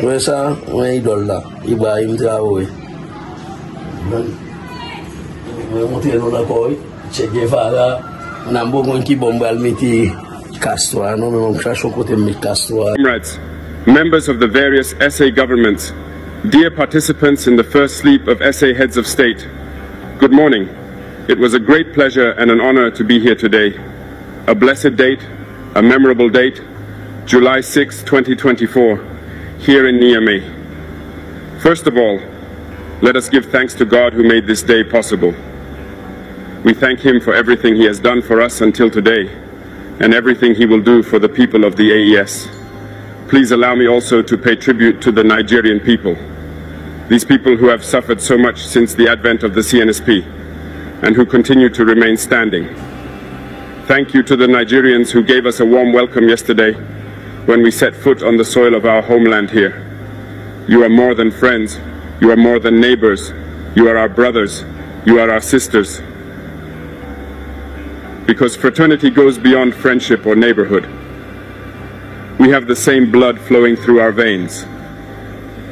Ouais, ça, ouais, idole là, Ibrahim Traore. On monte dans la cour, Che Guevara, on a beaucoup qui bombardent mettre Castro, non, mais on cherche côté mettre Castro. Comrades, members of the various SA governments, dear participants in the first sleep of SA heads of state, good morning. It was a great pleasure and an honor to be here today. A blessed date, a memorable date, July 6, 2024, here in Niamey. First of all, let us give thanks to God who made this day possible. We thank Him for everything He has done for us until today, and everything He will do for the people of the AES. Please allow me also to pay tribute to the Nigerian people, these people who have suffered so much since the advent of the CNSP, and who continue to remain standing. Thank you to the Nigerians who gave us a warm welcome yesterday when we set foot on the soil of our homeland here. You are more than friends, you are more than neighbors, you are our brothers, you are our sisters. Because fraternity goes beyond friendship or neighborhood. We have the same blood flowing through our veins.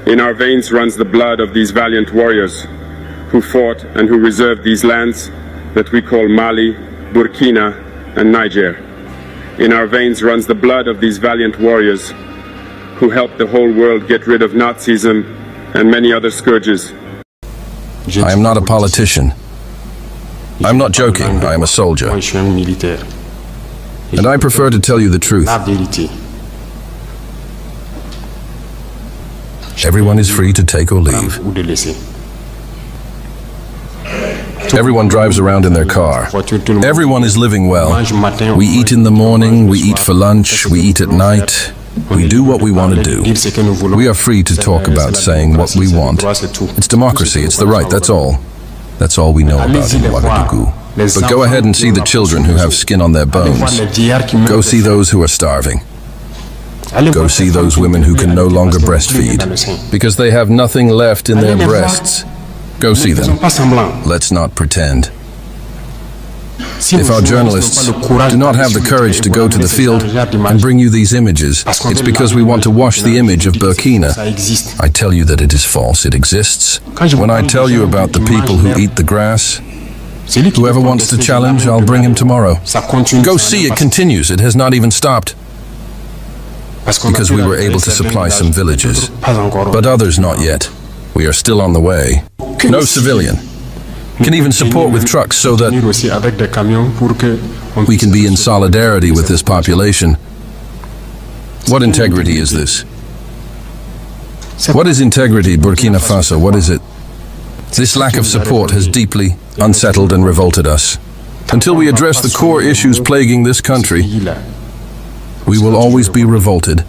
In our veins runs the blood of these valiant warriors who fought and who reserved these lands that we call Mali, Burkina, and Niger. In our veins runs the blood of these valiant warriors who helped the whole world get rid of Nazism and many other scourges. I am not a politician. I'm not joking, I am a soldier. And I prefer to tell you the truth. Everyone is free to take or leave. Everyone drives around in their car. Everyone is living well. We eat in the morning, we eat for lunch, we eat at night. We do what we want to do. We are free to talk about saying what we want. It's democracy, it's the right, that's all. That's all we know about in Ouagadougou. But go ahead and see the children who have skin on their bones. Go see those who are starving. Go see those women who can no longer breastfeed because they have nothing left in their breasts. Go see them. Let's not pretend. If our journalists do not have the courage to go to the field and bring you these images, it's because we want to wash the image of Burkina. I tell you that it is false, it exists. When I tell you about the people who eat the grass, whoever wants to challenge, I'll bring him tomorrow. Go see, it continues, it has not even stopped. Because we were able to supply some villages, but others not yet. We are still on the way. No civilian can even support with trucks so that we can be in solidarity with this population. What integrity is this? What is integrity, Burkina Faso? What is it? This lack of support has deeply unsettled and revolted us. Until we address the core issues plaguing this country, we will always be revolted.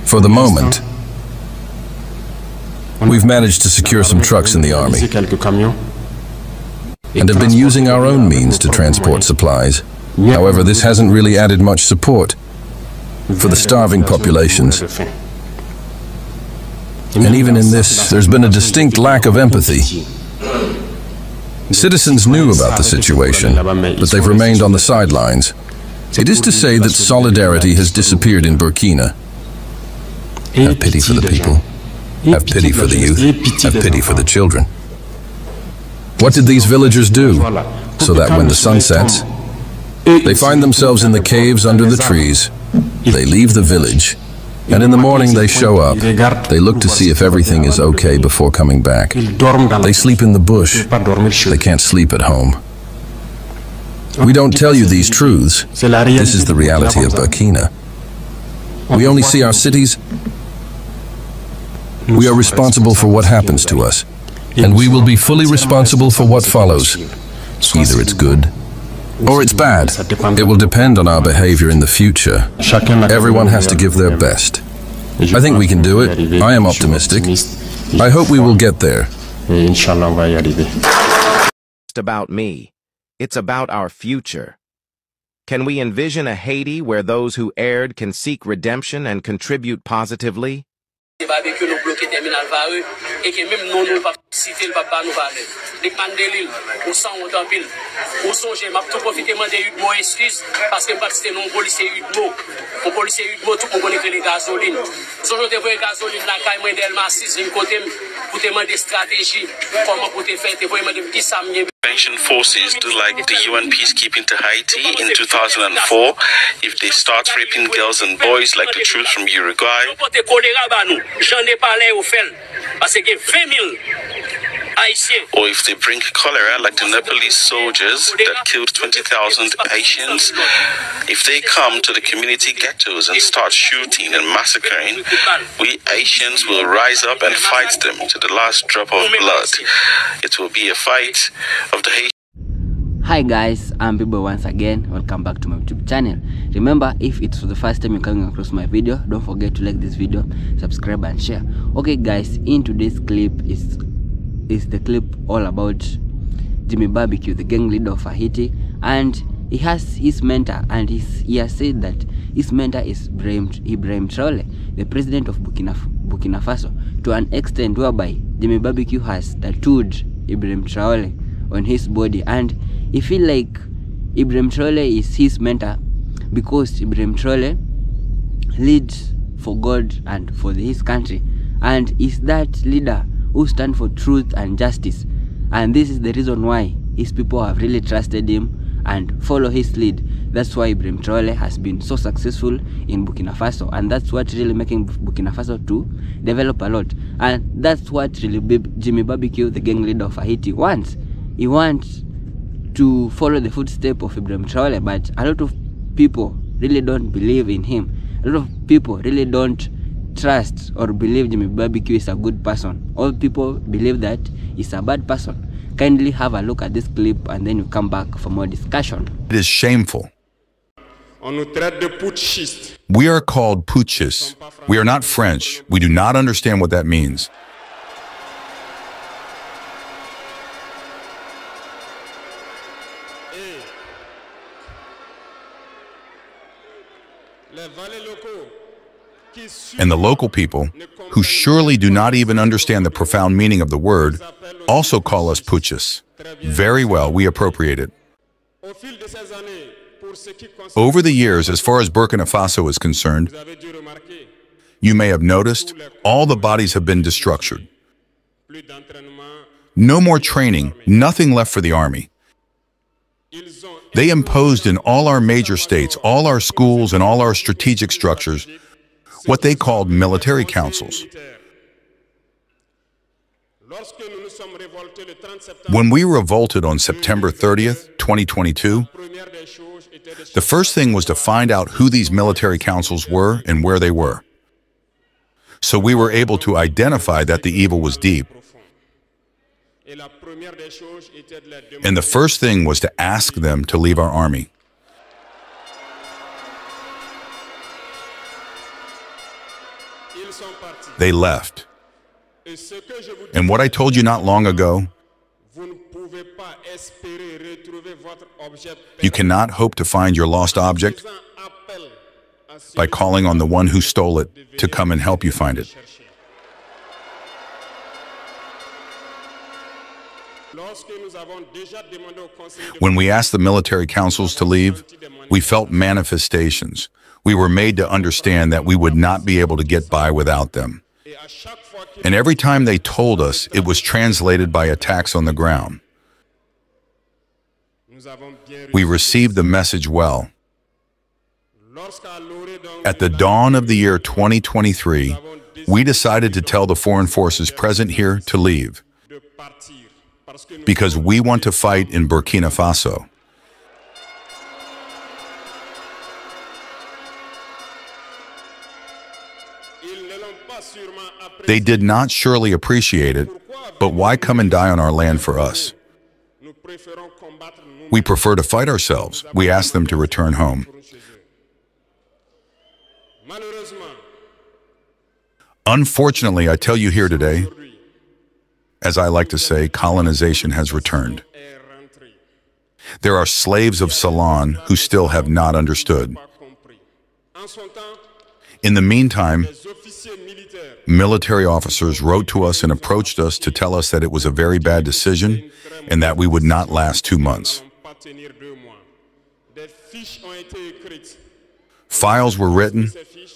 For the moment, we've managed to secure some trucks in the army and have been using our own means to transport supplies. However, this hasn't really added much support for the starving populations. And even in this, there's been a distinct lack of empathy. Citizens knew about the situation, but they've remained on the sidelines. It is to say that solidarity has disappeared in Burkina. Have pity for the people. Have pity for the youth. Have pity for the children. What did these villagers do? So that when the sun sets, they find themselves in the caves under the trees. They leave the village, and in the morning they show up. They look to see if everything is okay before coming back. They sleep in the bush. They can't sleep at home. We don't tell you these truths. This is the reality of Burkina. We only see our cities. We are responsible for what happens to us, and we will be fully responsible for what follows. Either it's good or it's bad. It will depend on our behavior in the future. Everyone has to give their best. I think we can do it. I am optimistic. I hope we will get there. It's about me. It's about our future. Can we envision a Haiti where those who erred can seek redemption and contribute positively? barbecue nous bloqué terminal Vareux et que même non nous pas citer le papa nous parler les mandelil au sang on en pile au songe m'a tout profiter demander une mot excuse parce que pas citer non policier Udmo au policier Udmo tout on connaît que les gasoline son je te vois gasoline la caille moi d'Elma 6 une côté pour te demander stratégie comment pour te faire te voir demander qui ça me forces do like the UN peacekeeping to Haiti in 2004 if they start raping girls and boys like the troops from Uruguay. Or if they bring cholera like the Nepalese soldiers that killed 20,000 Haitians. If they come to the community ghettos and start shooting and massacring, we Haitians will rise up and fight them to the last drop of blood. It will be a fight of the Haitians. Hi guys, I'm Bibo once again. Welcome back to my YouTube channel. Remember, if it's for the first time you're coming across my video, don't forget to like this video, subscribe and share. Okay guys, in today's clip is the clip all about Jimmy Barbecue, the gang leader of Haiti, and he has his mentor, and he has said that his mentor is Ibrahim Traore, the president of Burkina Faso, to an extent whereby Jimmy Barbecue has tattooed Ibrahim Traore on his body, and he feel like Ibrahim Traore is his mentor because Ibrahim Traore leads for God and for his country, and is that leader who stand for truth and justice, and this is the reason why his people have really trusted him and follow his lead. That's why Ibrahim Traore has been so successful in Burkina Faso, and that's what really making Burkina Faso to develop a lot, and that's what really Jimmy Barbecue, the gang leader of Haiti, wants. He wants to follow the footsteps of Ibrahim Traore, but a lot of people really don't believe in him. A lot of people really don't trust or believe Jimmy Barbecue is a good person. All people believe that he's a bad person. Kindly have a look at this clip and then you come back for more discussion. It is shameful. We are called putschists. We are not French. We do not understand what that means. And the local people, who surely do not even understand the profound meaning of the word, also call us putschists. Very well, we appropriate it. Over the years, as far as Burkina Faso is concerned, you may have noticed all the bodies have been destructured. No more training, nothing left for the army. They imposed in all our major states, all our schools and all our strategic structures, what they called military councils. When we revolted on September 30th, 2022, the first thing was to find out who these military councils were and where they were. So we were able to identify that the evil was deep. And the first thing was to ask them to leave our army. They left. And what I told you not long ago, you cannot hope to find your lost object by calling on the one who stole it to come and help you find it. When we asked the military councils to leave, we felt manifestations. We were made to understand that we would not be able to get by without them. And every time they told us, it was translated by attacks on the ground. We received the message well. At the dawn of the year 2023, we decided to tell the foreign forces present here to leave, because we want to fight in Burkina Faso. They did not surely appreciate it, but why come and die on our land for us? We prefer to fight ourselves. We ask them to return home. Unfortunately, I tell you here today, as I like to say, colonization has returned. There are slaves of Ceylon who still have not understood. In the meantime, Military officers wrote to us and approached us to tell us that it was a very bad decision and that we would not last 2 months. Files were written.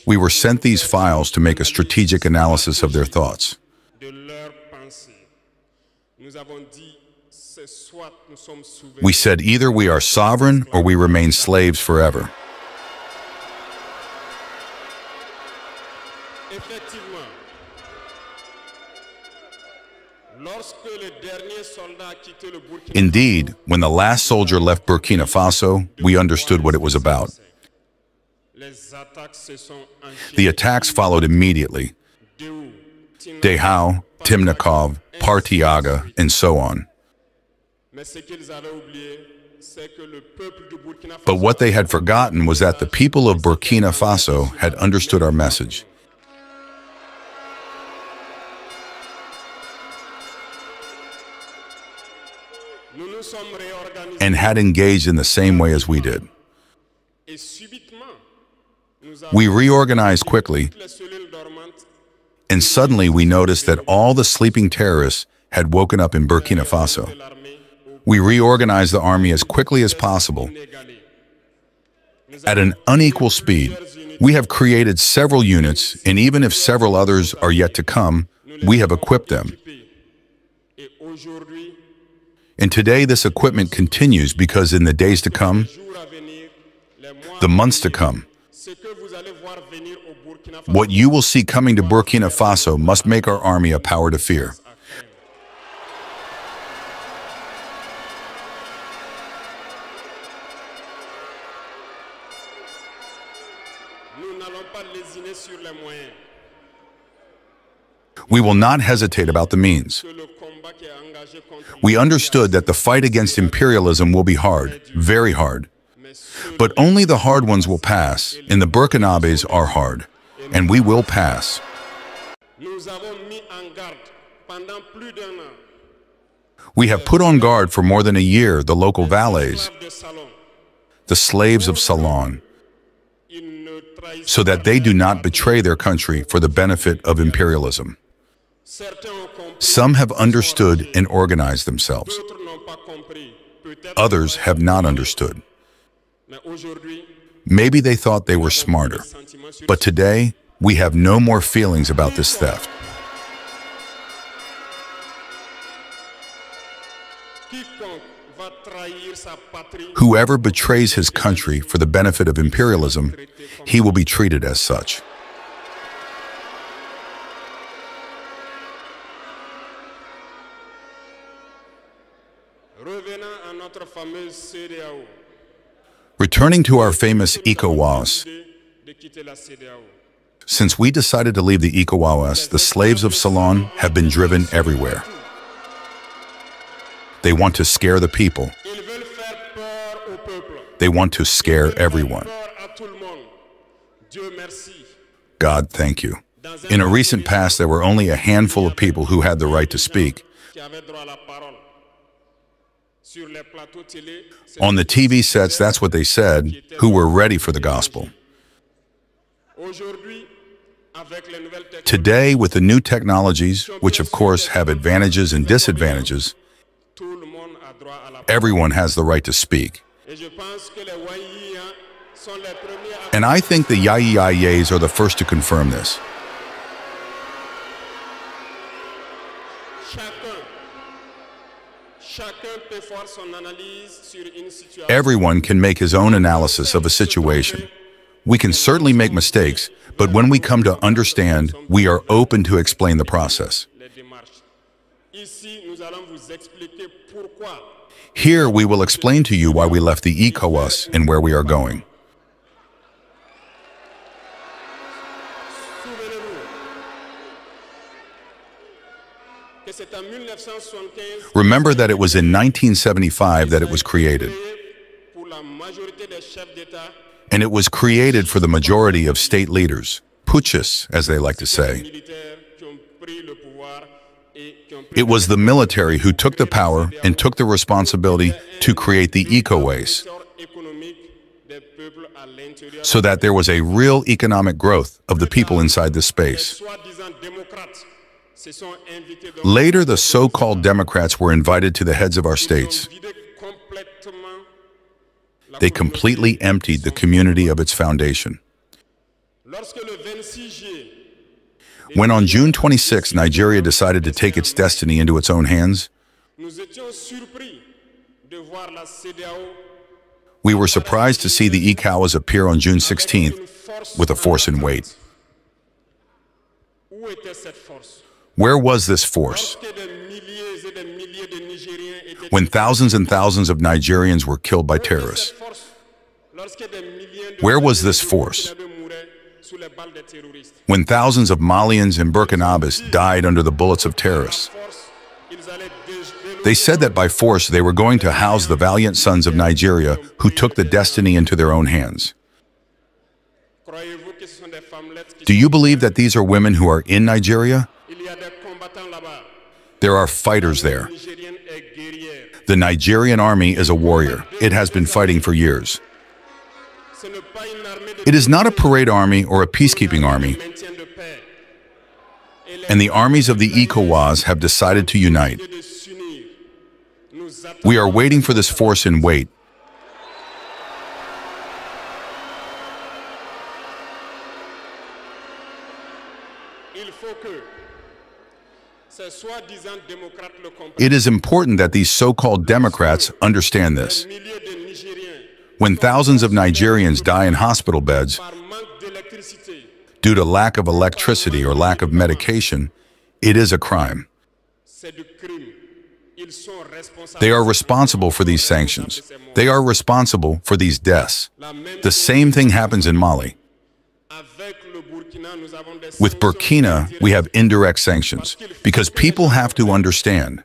We were sent these files to make a strategic analysis of their thoughts. We said either we are sovereign or we remain slaves forever. Indeed, when the last soldier left Burkina Faso, we understood what it was about. The attacks followed immediately. Dehao, Timnikov, Partiaga, and so on. But what they had forgotten was that the people of Burkina Faso had understood our message. And had engaged in the same way as we did. We reorganized quickly, and suddenly we noticed that all the sleeping terrorists had woken up in Burkina Faso. We reorganized the army as quickly as possible. At an unequal speed, we have created several units, and even if several others are yet to come, we have equipped them. And today this equipment continues because in the days to come, the months to come, what you will see coming to Burkina Faso must make our army a power to fear. We will not hesitate about the means. We understood that the fight against imperialism will be hard, very hard. But only the hard ones will pass, and the Burkinabés are hard, and we will pass. We have put on guard for more than a year the local valets, the slaves of Salon, so that they do not betray their country for the benefit of imperialism. Some have understood and organized themselves. Others have not understood. Maybe they thought they were smarter, but today we have no more feelings about this theft. Whoever betrays his country for the benefit of imperialism, he will be treated as such. Returning to our famous ECOWAS, since we decided to leave the ECOWAS, the slaves of Salon have been driven everywhere. They want to scare the people. They want to scare everyone. God, thank you. In a recent past, there were only a handful of people who had the right to speak. On the TV sets, that's what they said, who were ready for the gospel. Today, with the new technologies, which of course have advantages and disadvantages, everyone has the right to speak. And I think the Yayayes are the first to confirm this. Everyone can make his own analysis of a situation. We can certainly make mistakes, but when we come to understand, we are open to explain the process. Here we will explain to you why we left the ECOWAS and where we are going. Remember that it was in 1975 that it was created. And it was created for the majority of state leaders, putschists, as they like to say. It was the military who took the power and took the responsibility to create the ECOWAS, so that there was a real economic growth of the people inside this space. Later, the so-called Democrats were invited to the heads of our states. They completely emptied the community of its foundation. When on June 26, Nigeria decided to take its destiny into its own hands, we were surprised to see the ECOWAS appear on June 16th with a force in weight. Where was this force? When thousands and thousands of Nigerians were killed by terrorists. Where was this force? When thousands of Malians and Burkinabés died under the bullets of terrorists. They said that by force they were going to house the valiant sons of Nigeria who took the destiny into their own hands. Do you believe that these are women who are in Nigeria? There are fighters there. The Nigerian army is a warrior. It has been fighting for years. It is not a parade army or a peacekeeping army. And the armies of the ECOWAS have decided to unite. We are waiting for this force in weight. It is important that these so-called Democrats understand this. When thousands of Nigerians die in hospital beds due to lack of electricity or lack of medication, it is a crime. They are responsible for these sanctions. They are responsible for these deaths. The same thing happens in Mali. With Burkina, we have indirect sanctions, because people have to understand.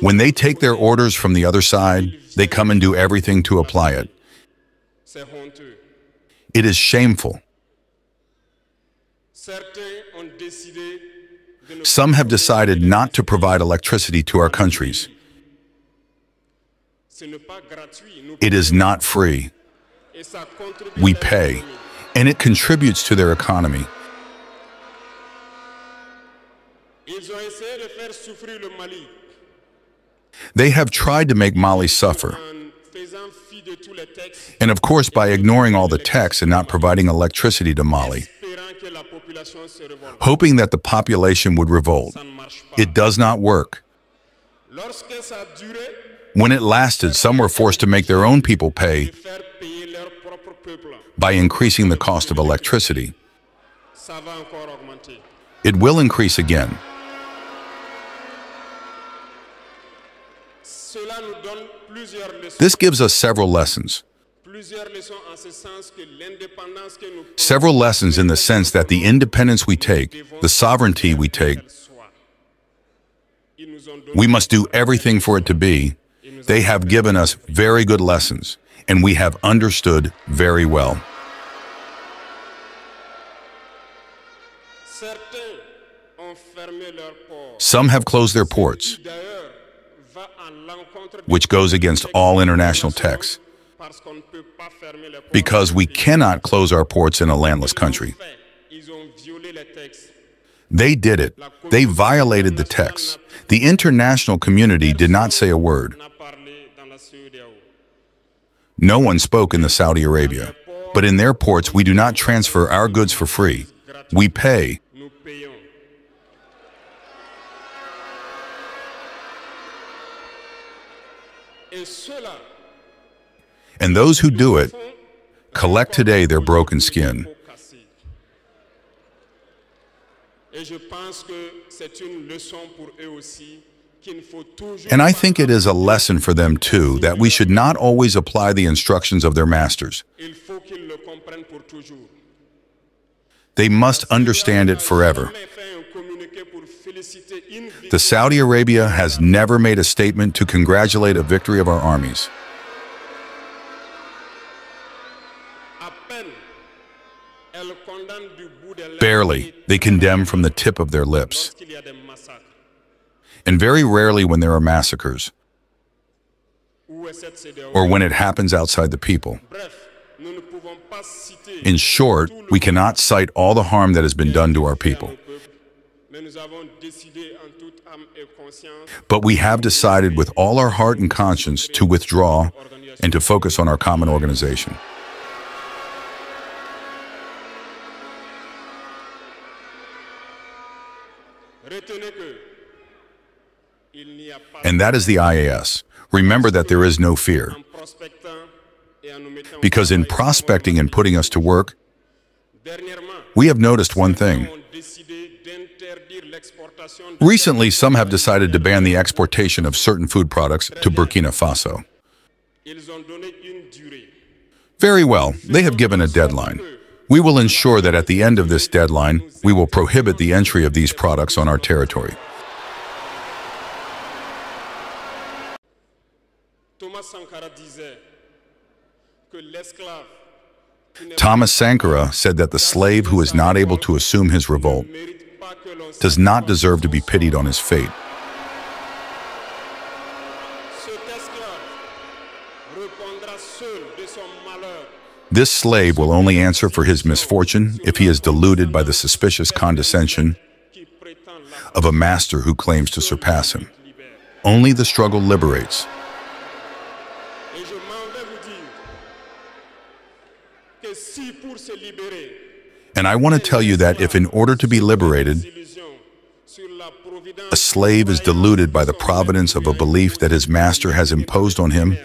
When they take their orders from the other side, they come and do everything to apply it. It is shameful. Some have decided not to provide electricity to our countries. It is not free. We pay, and it contributes to their economy. They have tried to make Mali suffer. And of course, by ignoring all the texts and not providing electricity to Mali, hoping that the population would revolt. It does not work. When it lasted, some were forced to make their own people pay by increasing the cost of electricity. It will increase again. This gives us several lessons. Several lessons in the sense that the independence we take, the sovereignty we take, we must do everything for it to be. They have given us very good lessons, and we have understood very well. Some have closed their ports, which goes against all international texts, because we cannot close our ports in a landless country. They did it. They violated the text. The international community did not say a word. No one spoke in the Saudi Arabia. But in their ports, we do not transfer our goods for free. We pay. And those who do it collect today their broken skin. And I think it is a lesson for them too, that we should not always apply the instructions of their masters. They must understand it forever. The Saudi Arabia has never made a statement to congratulate a victory of our armies. Barely, they condemn from the tip of their lips. And very rarely when there are massacres, or when it happens outside the people. In short, we cannot cite all the harm that has been done to our people. But we have decided with all our heart and conscience to withdraw and to focus on our common organization. And that is the IAS. Remember that there is no fear. Because in prospecting and putting us to work, we have noticed one thing. Recently, some have decided to ban the exportation of certain food products to Burkina Faso. Very well, they have given a deadline. We will ensure that at the end of this deadline, we will prohibit the entry of these products on our territory. Thomas Sankara said that the slave who is not able to assume his revolt does not deserve to be pitied on his fate. This slave will only answer for his misfortune if he is deluded by the suspicious condescension of a master who claims to surpass him. Only the struggle liberates. And I want to tell you that if in order to be liberated, a slave is deluded by the providence of a belief that his master has imposed on him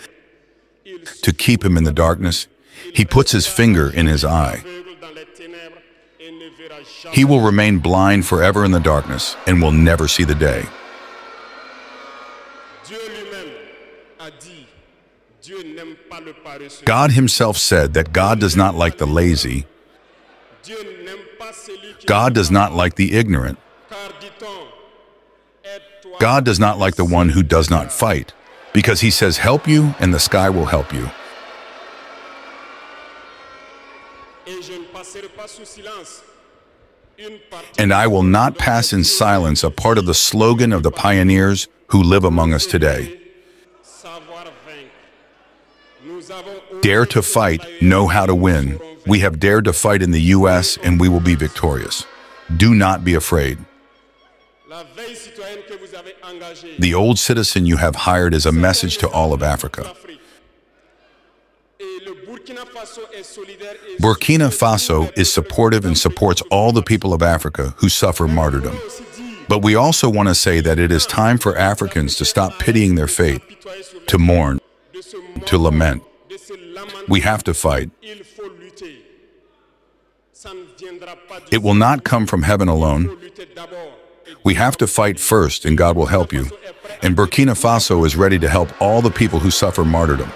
to keep him in the darkness, he puts his finger in his eye. He will remain blind forever in the darkness and will never see the day. God himself said that God does not like the lazy. God does not like the ignorant. God does not like the one who does not fight, because he says, help you, and the sky will help you. And I will not pass in silence a part of the slogan of the pioneers who live among us today. Dare to fight, know how to win. We have dared to fight in the U.S. and we will be victorious. Do not be afraid. The old citizen you have hired is a message to all of Africa. Burkina Faso is supportive and supports all the people of Africa who suffer martyrdom. But we also want to say that it is time for Africans to stop pitying their fate, to mourn, to lament. We have to fight. It will not come from heaven alone. We have to fight first, and God will help you. And Burkina Faso is ready to help all the people who suffer martyrdom.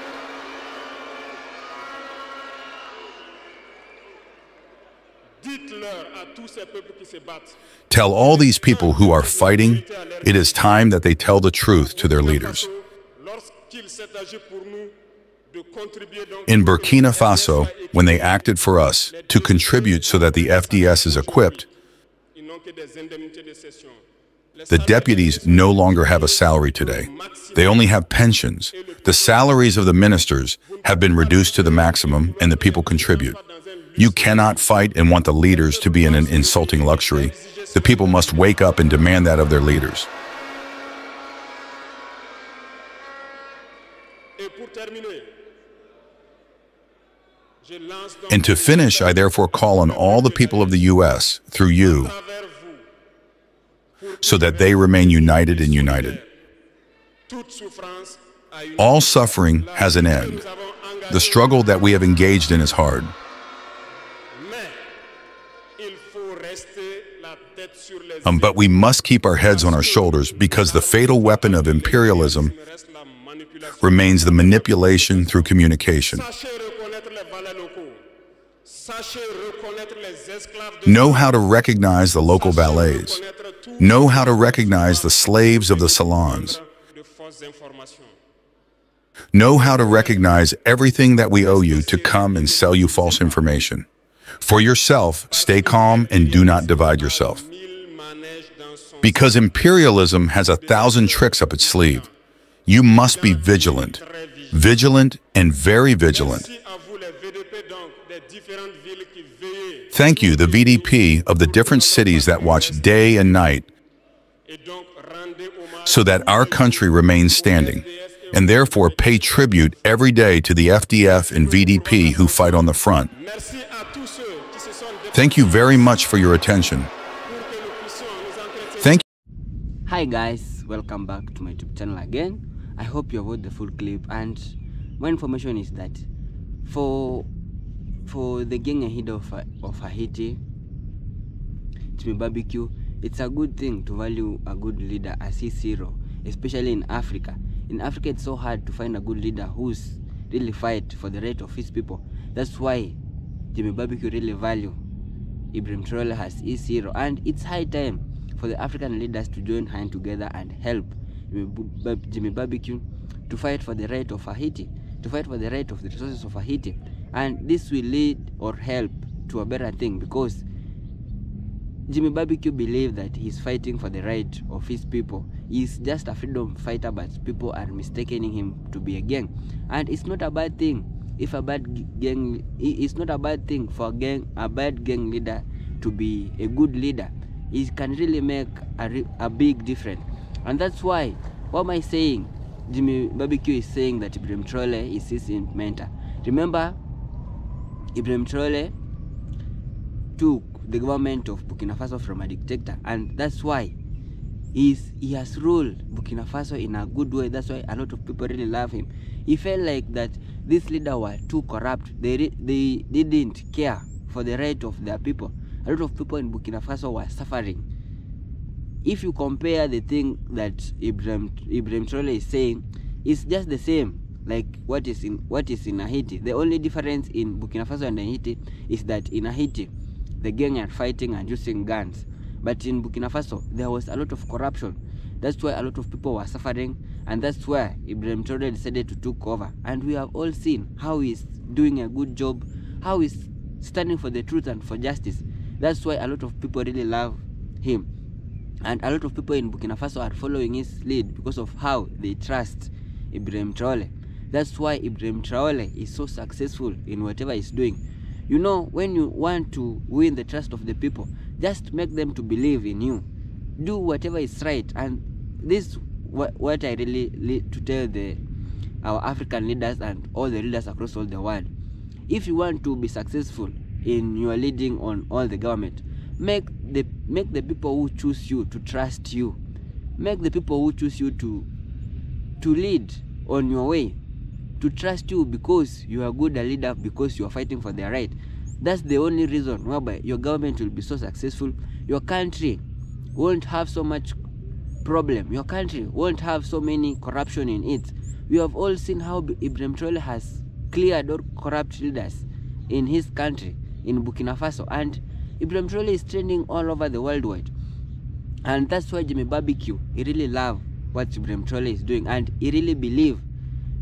Tell all these people who are fighting, it is time that they tell the truth to their leaders. In Burkina Faso, when they acted for us to contribute so that the FDS is equipped, the deputies no longer have a salary today. They only have pensions. The salaries of the ministers have been reduced to the maximum, and the people contribute. You cannot fight and want the leaders to be in an insulting luxury. The people must wake up and demand that of their leaders. And to finish, I therefore call on all the people of the U.S., through you, so that they remain united and united. All suffering has an end. The struggle that we have engaged in is hard. But we must keep our heads on our shoulders, because the fatal weapon of imperialism remains the manipulation through communication. Know how to recognize the local valets. Know how to recognize the slaves of the salons. Know how to recognize everything that we owe you to come and sell you false information. For yourself, stay calm and do not divide yourself. Because imperialism has 1,000 tricks up its sleeve. You must be vigilant. Vigilant and very vigilant. Thank you, the VDP of the different cities that watch day and night so that our country remains standing, and therefore pay tribute every day to the FDF and VDP who fight on the front. Thank you very much for your attention. Thank you. Hi guys, welcome back to my YouTube channel again. I hope you have watched the full clip, and my information is that for the gang ahead of Haiti, Jimmy Barbecue, it's a good thing to value a good leader as his hero, especially in Africa. In Africa, it's so hard to find a good leader who's really fight for the right of his people. That's why Jimmy Barbecue really value Ibrahim Traore as his hero, and it's high time for the African leaders to join hands together and help Jimmy Barbecue to fight for the right of Haiti, to fight for the right of the resources of Haiti. And this will lead or help to a better thing, because Jimmy Barbecue believes that he's fighting for the right of his people. He's just a freedom fighter, but people are mistaking him to be a gang. And it's not a bad thing if a bad gang, it's not a bad thing for a bad gang leader to be a good leader. It can really make a big difference. And that's why, what am I saying? Jimmy Barbecue is saying that Ibrahim Traore is his mentor. Remember, Ibrahim Traore took the government of Burkina Faso from a dictator, and that's why he has ruled Burkina Faso in a good way. That's why a lot of people really love him. He felt like that this leader was too corrupt. They didn't care for the right of their people. A lot of people in Burkina Faso were suffering. If you compare the thing that Ibrahim Traore is saying, it's just the same like what is in Haiti. The only difference in Burkina Faso and Haiti is that in Haiti the gang are fighting and using guns, but in Burkina Faso there was a lot of corruption. That's why a lot of people were suffering, and that's why Ibrahim Traore decided to take over. And we have all seen how he's doing a good job, how he's standing for the truth and for justice. That's why a lot of people really love him, and a lot of people in Burkina Faso are following his lead because of how they trust Ibrahim Traore. That's why Ibrahim Traore is so successful in whatever he's doing. You know, when you want to win the trust of the people, just make them to believe in you. Do whatever is right. And this what I really to tell our African leaders and all the leaders across all the world. If you want to be successful in your leading on all the government, make the people who choose you to trust you. Make the people who choose you to lead on your way, to trust you, because you are good a leader, because you are fighting for their right. That's the only reason whereby your government will be so successful. Your country won't have so much problem. Your country won't have so many corruption in it. We have all seen how Ibrahim Traore has cleared all corrupt leaders in his country, in Burkina Faso, and Ibrahim Traore is trending all over the worldwide. And that's why Jimmy Barbecue, he really love what Ibrahim Traore is doing, and he really believe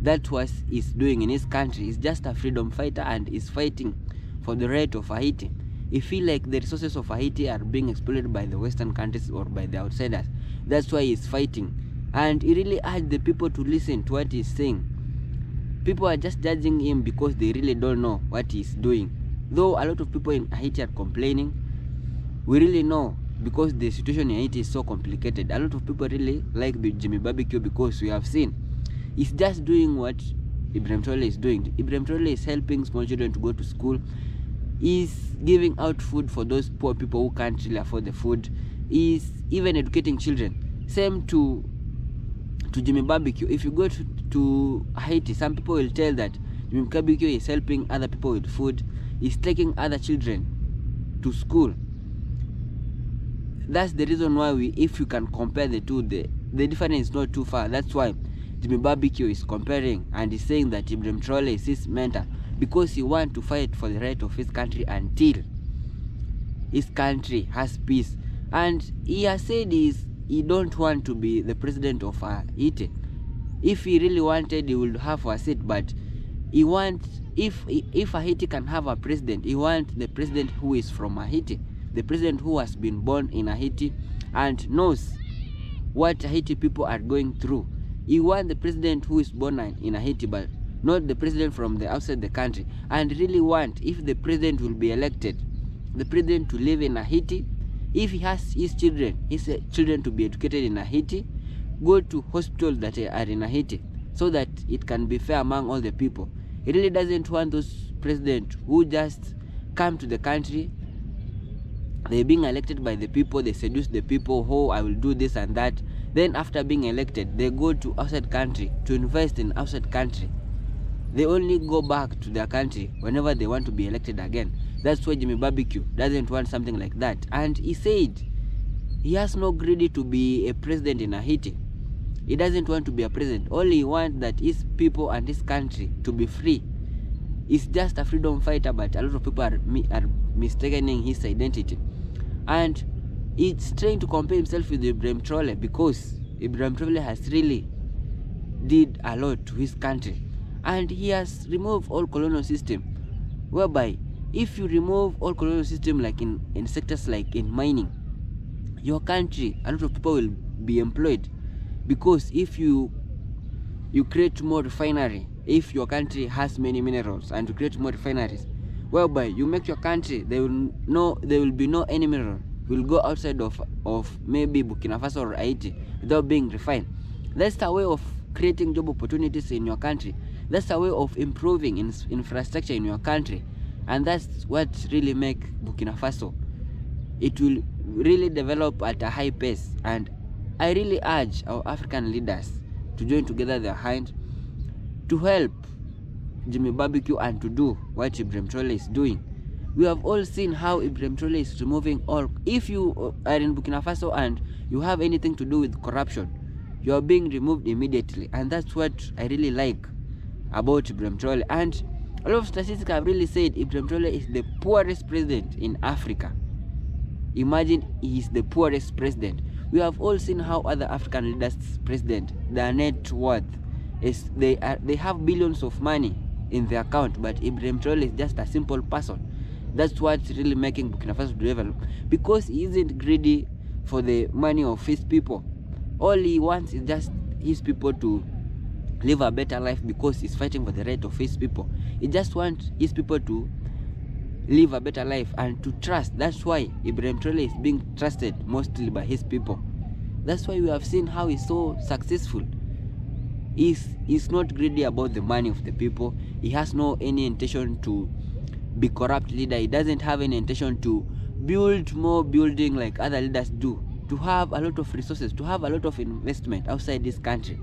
that what he's doing in his country is just a freedom fighter and is fighting for the right of Haiti. He feel like the resources of Haiti are being exploited by the Western countries or by the outsiders. That's why he's fighting, and he really urged the people to listen to what he's saying. People are just judging him because they really don't know what he's doing. Though a lot of people in Haiti are complaining, we really know, because the situation in Haiti is so complicated. A lot of people really like Jimmy Barbecue because we have seen he's just doing what Ibrahim Traore is doing. Ibrahim Traore is helping small children to go to school. He's giving out food for those poor people who can't really afford the food. He's even educating children. Same to Jimmy Barbecue. If you go to Haiti, some people will tell that Jimmy Barbecue is helping other people with food. He's taking other children to school. That's the reason why if you can compare the two, the difference is not too far. That's why Jimmy Barbecue is comparing, and he's saying that Ibrahim Traore is his mentor, because he wants to fight for the right of his country until his country has peace. And he has said he don't want to be the president of Haiti. If he really wanted, he would have a seat, but he wants, if Haiti can have a president, he wants the president who is from Haiti, the president who has been born in Haiti and knows what Haiti people are going through. He wants the president who is born in Haiti but not the president from the outside the country, and really want, if the president will be elected, the president to live in Haiti. If he has his children to be educated in Haiti, go to hospitals that are in Haiti, so that it can be fair among all the people. He really doesn't want those presidents who just come to the country, they're being elected by the people, they seduce the people, oh, I will do this and that. Then after being elected, they go to outside country to invest in outside country. They only go back to their country whenever they want to be elected again. That's why Jimmy Barbecue doesn't want something like that. And he said he has no greedy to be a president in Haiti. He doesn't want to be a president. All he wants that his people and his country to be free. He's just a freedom fighter, but a lot of people are mistaking his identity. And he's trying to compare himself with Ibrahim Traore, because Ibrahim Traore has really did a lot to his country. And he has removed all colonial system, whereby if you remove all colonial system, like in sectors like in mining, your country, a lot of people will be employed. Because if you create more refinery, if your country has many minerals and you create more refineries, whereby you make your country, there will be no any mineral will go outside of maybe Burkina Faso or Haiti without being refined. That's a way of creating job opportunities in your country. That's a way of improving infrastructure in your country. And that's what really make Burkina Faso, it will really develop at a high pace. And I really urge our African leaders to join together their hands to help Jimmy Barbecue and to do what Ibrahim Traore is doing. We have all seen how Ibrahim Traore is removing all. If you are in Burkina Faso and you have anything to do with corruption, you are being removed immediately. And that's what I really like about Ibrahim Traore. And a lot of statistics have really said Ibrahim Traore is the poorest president in Africa. Imagine, he is the poorest president. We have all seen how other African leaders, president, their net worth is they have billions of money in their account, but Ibrahim Traore is just a simple person. That's what's really making Burkina Faso develop, because he isn't greedy for the money of his people. All he wants is just his people to live a better life, because he's fighting for the right of his people. He just wants his people to live a better life and to trust. That's why Ibrahim Traore is being trusted mostly by his people. That's why we have seen how he's so successful. He's not greedy about the money of the people. He has no any intention to be corrupt leader. He doesn't have any intention to build more building like other leaders do, to have a lot of resources, to have a lot of investment outside this country.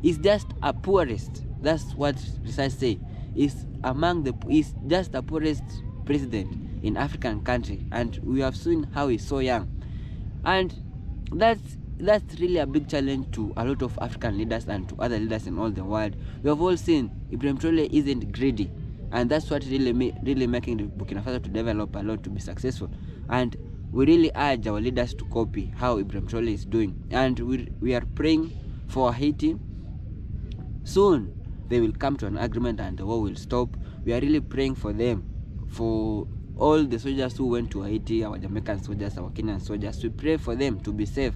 He's just a poorest. That's what research say. He's just a poorest president in African country, and we have seen how he's so young. And that's really a big challenge to a lot of African leaders and to other leaders in all the world. We have all seen Ibrahim Traore isn't greedy, and that's what really making the Burkina Faso to develop a lot, to be successful. And we really urge our leaders to copy how Ibrahim Traore is doing. And we are praying for Haiti. Soon they will come to an agreement and the war will stop. We are really praying for them, for all the soldiers who went to Haiti, our Jamaican soldiers, our Kenyan soldiers. We pray for them to be safe,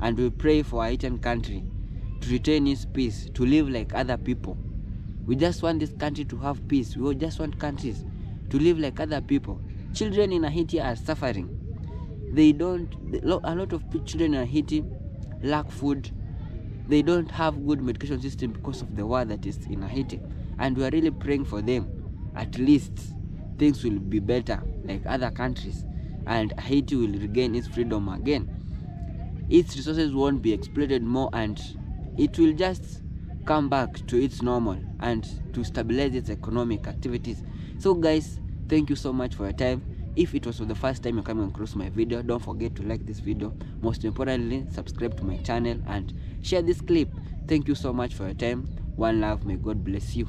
and we pray for Haitian country to retain its peace, to live like other people. We just want this country to have peace. We just want countries to live like other people. Children in Haiti are suffering. A lot of children in Haiti lack food. They don't have good medication system because of the war that is in Haiti. And we are really praying for them. At least things will be better like other countries, and Haiti will regain its freedom again. Its resources won't be exploited more, and it will just come back to its normal and to stabilize its economic activities. So guys, thank you so much for your time. If it was for the first time you're coming across my video, don't forget to like this video. Most importantly, subscribe to my channel and share this clip. Thank you so much for your time. One love. May God bless you.